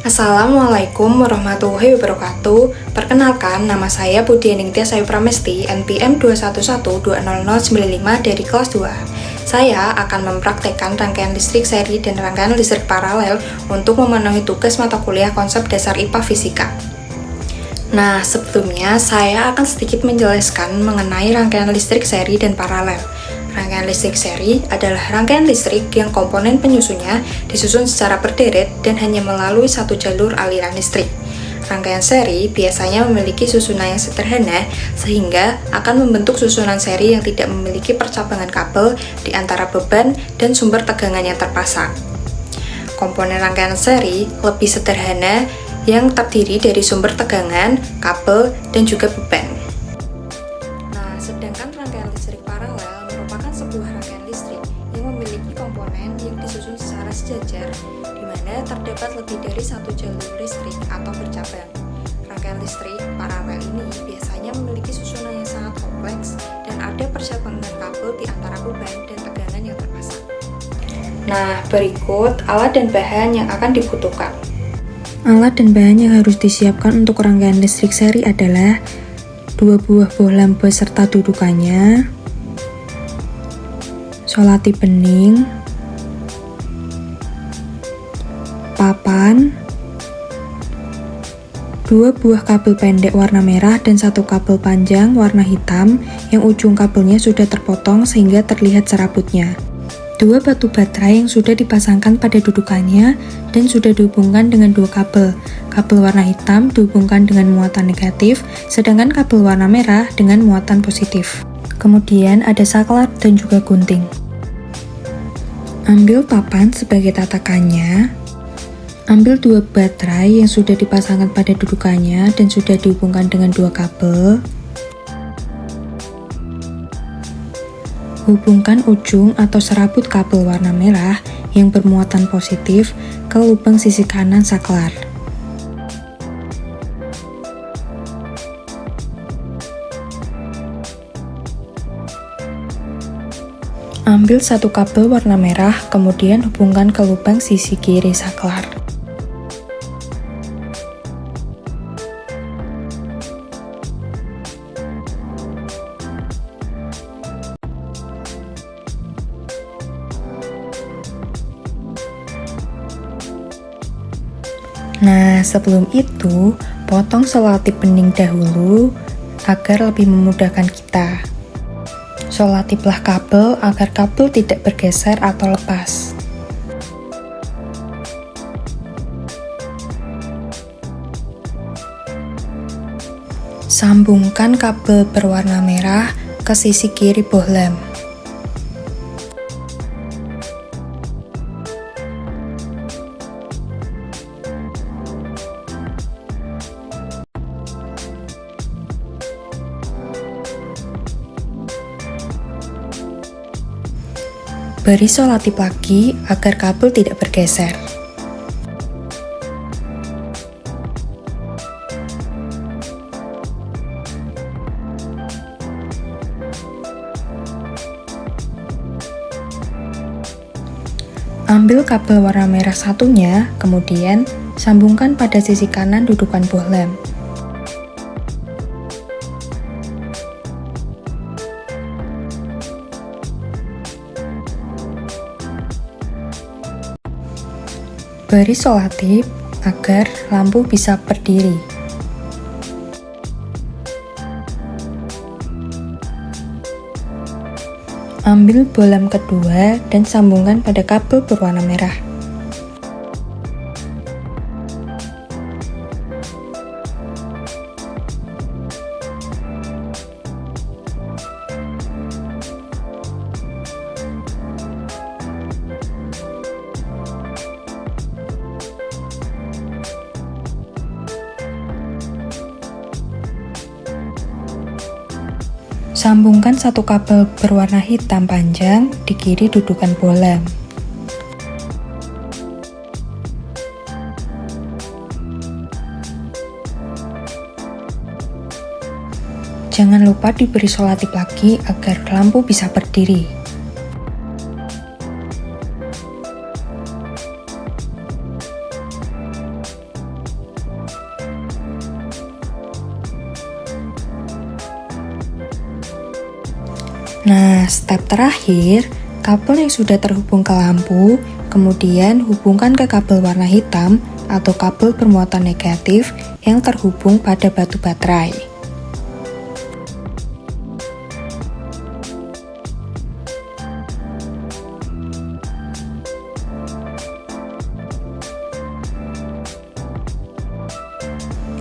Assalamualaikum warahmatullahi wabarakatuh. Perkenalkan, nama saya Budi Aningtya Sayu Pramesti, NPM 211200095 dari kelas 2. Saya akan mempraktekkan rangkaian listrik seri dan rangkaian listrik paralel untuk memenuhi tugas mata kuliah konsep dasar IPA Fisika. Nah, sebelumnya saya akan sedikit menjelaskan mengenai rangkaian listrik seri dan paralel. Rangkaian listrik seri adalah rangkaian listrik yang komponen penyusunnya disusun secara berderet dan hanya melalui satu jalur aliran listrik. Rangkaian seri biasanya memiliki susunan yang sederhana sehingga akan membentuk susunan seri yang tidak memiliki percabangan kabel di antara beban dan sumber tegangan yang terpasang. Komponen rangkaian seri lebih sederhana yang terdiri dari sumber tegangan, kabel, dan juga beban. Nah, sedangkan rangkaian listrik paralel merupakan sebuah rangkaian listrik yang memiliki komponen yang disusun secara sejajar, di mana terdapat lebih dari satu jalur listrik atau bercabang. Rangkaian listrik paralel ini biasanya memiliki susunan yang sangat kompleks dan ada percabangan kabel di antara beban dan tegangan yang terpasang. Nah, berikut alat dan bahan yang akan dibutuhkan. Alat dan bahan yang harus disiapkan untuk rangkaian listrik seri adalah 2 buah bohlam beserta dudukannya, solati bening, papan, 2 buah kabel pendek warna merah dan 1 kabel panjang warna hitam yang ujung kabelnya sudah terpotong sehingga terlihat serabutnya. 2 batu baterai yang sudah dipasangkan pada dudukannya dan sudah dihubungkan dengan 2 kabel. Kabel warna hitam dihubungkan dengan muatan negatif, sedangkan kabel warna merah dengan muatan positif. Kemudian ada saklar dan juga gunting. Ambil papan sebagai tatakannya. Ambil 2 baterai yang sudah dipasangkan pada dudukannya dan sudah dihubungkan dengan 2 kabel. Hubungkan ujung atau serabut kabel warna merah yang bermuatan positif ke lubang sisi kanan saklar. Ambil 1 kabel warna merah, kemudian hubungkan ke lubang sisi kiri saklar. Nah, sebelum itu, potong selotip bening dahulu agar lebih memudahkan kita. Selotiplah kabel agar kabel tidak bergeser atau lepas. Sambungkan kabel berwarna merah ke sisi kiri bohlam. Beri selotip lagi agar kabel tidak bergeser. Ambil kabel warna merah satunya, kemudian sambungkan pada sisi kanan dudukan bohlam. Beri selotip agar lampu bisa berdiri. Ambil bohlam kedua dan sambungkan pada kabel berwarna merah. Sambungkan 1 kabel berwarna hitam panjang di kiri dudukan bohlam. Jangan lupa diberi selotip lagi agar lampu bisa berdiri. Nah, step terakhir, kabel yang sudah terhubung ke lampu, kemudian hubungkan ke kabel warna hitam atau kabel bermuatan negatif yang terhubung pada batu baterai.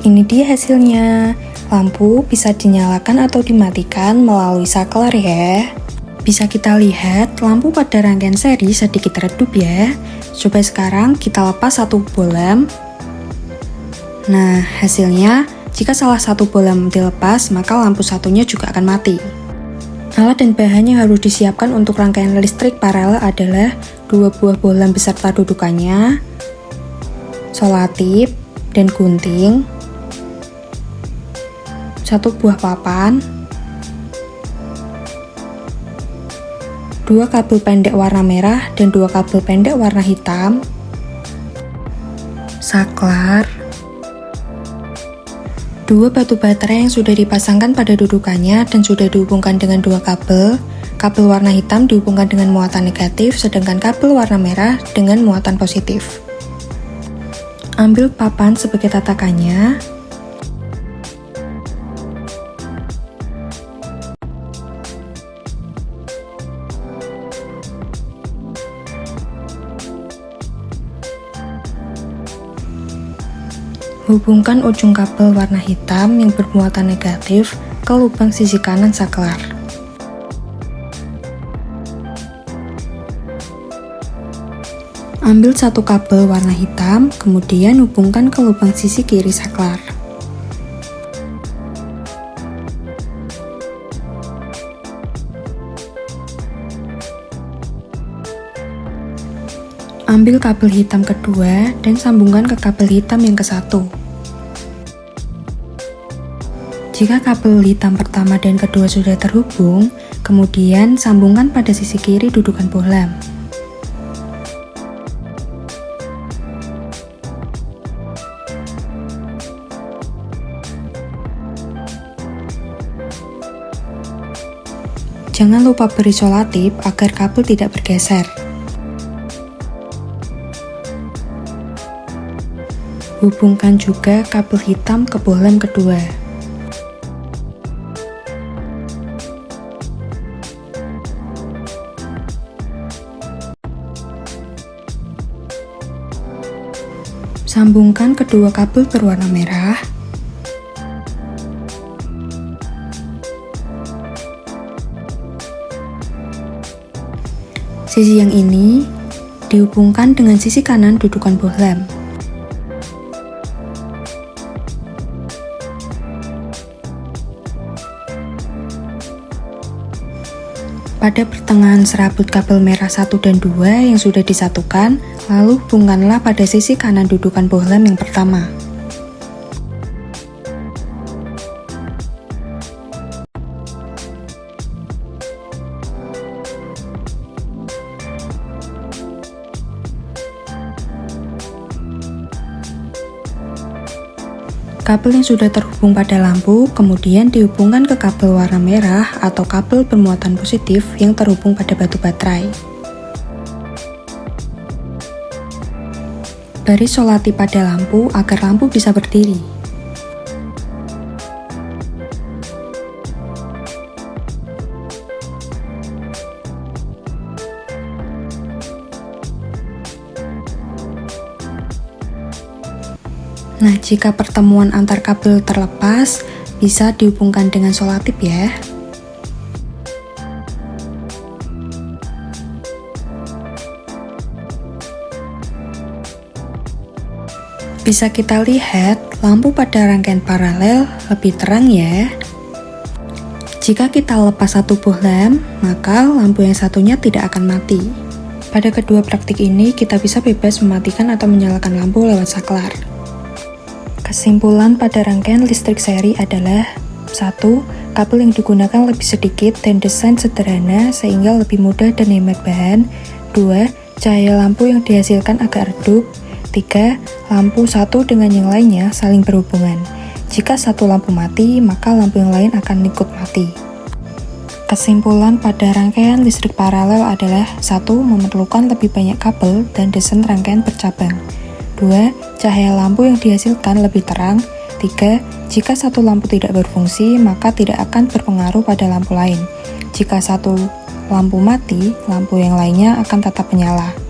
Ini dia hasilnya. Lampu bisa dinyalakan atau dimatikan melalui saklar ya. Bisa kita lihat lampu pada rangkaian seri sedikit redup ya. Coba sekarang kita lepas satu bolam. Nah, hasilnya jika salah satu bolam dilepas, maka lampu satunya juga akan mati. Alat dan bahan yang harus disiapkan untuk rangkaian listrik paralel adalah 2 buah bolam beserta dudukannya, solatip dan gunting, 1 buah papan, 2 kabel pendek warna merah dan 2 kabel pendek warna hitam, saklar, 2 batu baterai yang sudah dipasangkan pada dudukannya dan sudah dihubungkan dengan 2 kabel. Kabel warna hitam dihubungkan dengan muatan negatif, sedangkan kabel warna merah dengan muatan positif. Ambil papan sebagai tatakannya. Hubungkan ujung kabel warna hitam yang bermuatan negatif ke lubang sisi kanan saklar. Ambil 1 kabel warna hitam, kemudian hubungkan ke lubang sisi kiri saklar. Ambil kabel hitam kedua dan sambungkan ke kabel hitam yang ke-1. Jika kabel hitam pertama dan kedua sudah terhubung, kemudian sambungkan pada sisi kiri dudukan bohlam. Jangan lupa beri solatip agar kabel tidak bergeser. Hubungkan juga kabel hitam ke bohlam kedua. Sambungkan kedua kabel berwarna merah. Sisi yang ini dihubungkan dengan sisi kanan dudukan bohlam. Pada pertengahan serabut kabel merah 1 dan 2 yang sudah disatukan, lalu hubungkanlah pada sisi kanan dudukan bohlam yang pertama. Kabel yang sudah terhubung pada lampu kemudian dihubungkan ke kabel warna merah atau kabel bermuatan positif yang terhubung pada batu baterai. Beri solatip pada lampu agar lampu bisa berdiri. Nah, jika pertemuan antar kabel terlepas, bisa dihubungkan dengan solatip ya. Bisa kita lihat, lampu pada rangkaian paralel lebih terang ya. Jika kita lepas satu bohlam, maka lampu yang satunya tidak akan mati. Pada kedua praktik ini, kita bisa bebas mematikan atau menyalakan lampu lewat saklar. Kesimpulan pada rangkaian listrik seri adalah 1. Kabel yang digunakan lebih sedikit dan desain sederhana sehingga lebih mudah dan hemat bahan. 2. Cahaya lampu yang dihasilkan agak redup. 3. Lampu satu dengan yang lainnya saling berhubungan. Jika satu lampu mati, maka lampu yang lain akan ikut mati. Kesimpulan pada rangkaian listrik paralel adalah 1. Memerlukan lebih banyak kabel dan desain rangkaian bercabang. 2. Cahaya lampu yang dihasilkan lebih terang. 3. Jika satu lampu tidak berfungsi, maka tidak akan berpengaruh pada lampu lain. Jika satu lampu mati, lampu yang lainnya akan tetap menyala.